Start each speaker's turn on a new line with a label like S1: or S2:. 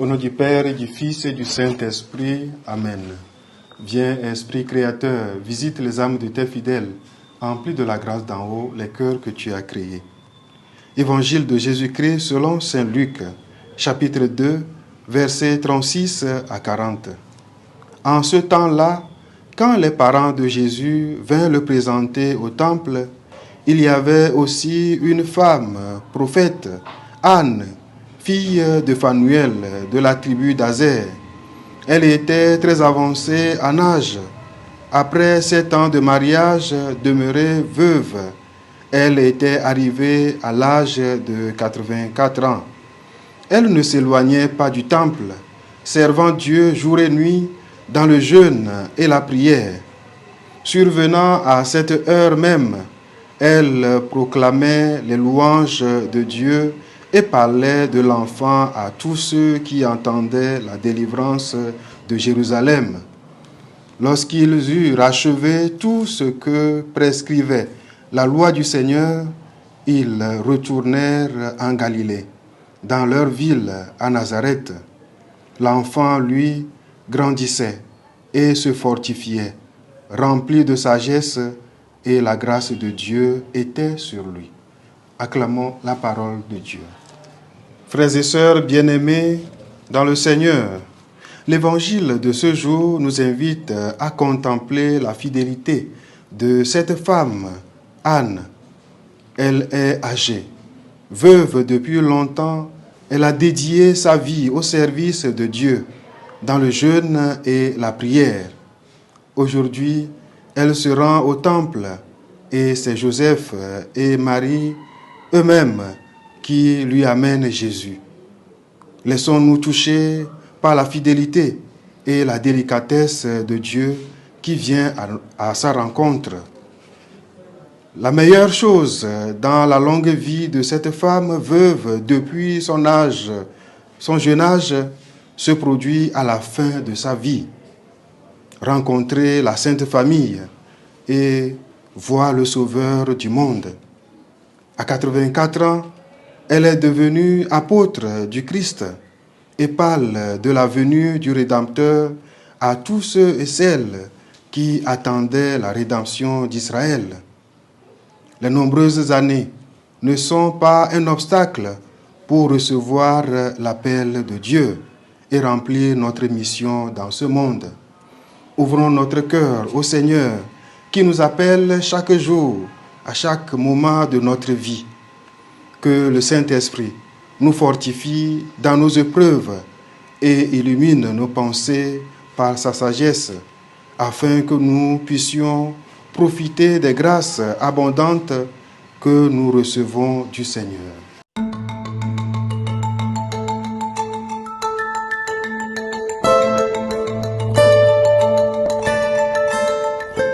S1: Au nom du Père et du Fils et du Saint-Esprit. Amen. Viens, Esprit Créateur, visite les âmes de tes fidèles, emplis de la grâce d'en haut les cœurs que tu as créés. Évangile de Jésus-Christ selon saint Luc, chapitre 2, versets 36 à 40. En ce temps-là, quand les parents de Jésus vinrent le présenter au temple, il y avait aussi une femme, prophète, Anne, fille de Phanuel, de la tribu d'Azer. Elle était très avancée en âge. Après 7 ans de mariage, demeurée veuve, elle était arrivée à l'âge de 84 ans. Elle ne s'éloignait pas du temple, servant Dieu jour et nuit dans le jeûne et la prière. Survenant à cette heure même, elle proclamait les louanges de Dieu et parlait de l'enfant à tous ceux qui entendaient la délivrance de Jérusalem. Lorsqu'ils eurent achevé tout ce que prescrivait la loi du Seigneur, ils retournèrent en Galilée, dans leur ville, à Nazareth. L'enfant, lui, grandissait et se fortifiait, rempli de sagesse, et la grâce de Dieu était sur lui. Acclamons la parole de Dieu. Frères et sœurs bien-aimés dans le Seigneur, l'évangile de ce jour nous invite à contempler la fidélité de cette femme, Anne. Elle est âgée, veuve depuis longtemps. Elle a dédié sa vie au service de Dieu, dans le jeûne et la prière. Aujourd'hui, elle se rend au temple et c'est Joseph et Marie eux-mêmes qui lui amènent Jésus. Laissons-nous toucher par la fidélité et la délicatesse de Dieu qui vient à sa rencontre. La meilleure chose dans la longue vie de cette femme veuve depuis son jeune âge, se produit à la fin de sa vie. Rencontrer la Sainte Famille et voir le Sauveur du monde. À 84 ans, elle est devenue apôtre du Christ et parle de la venue du Rédempteur à tous ceux et celles qui attendaient la rédemption d'Israël. Les nombreuses années ne sont pas un obstacle pour recevoir l'appel de Dieu et remplir notre mission dans ce monde. Ouvrons notre cœur au Seigneur qui nous appelle chaque jour, à chaque moment de notre vie. Que le Saint-Esprit nous fortifie dans nos épreuves et illumine nos pensées par sa sagesse, afin que nous puissions profiter des grâces abondantes que nous recevons du Seigneur.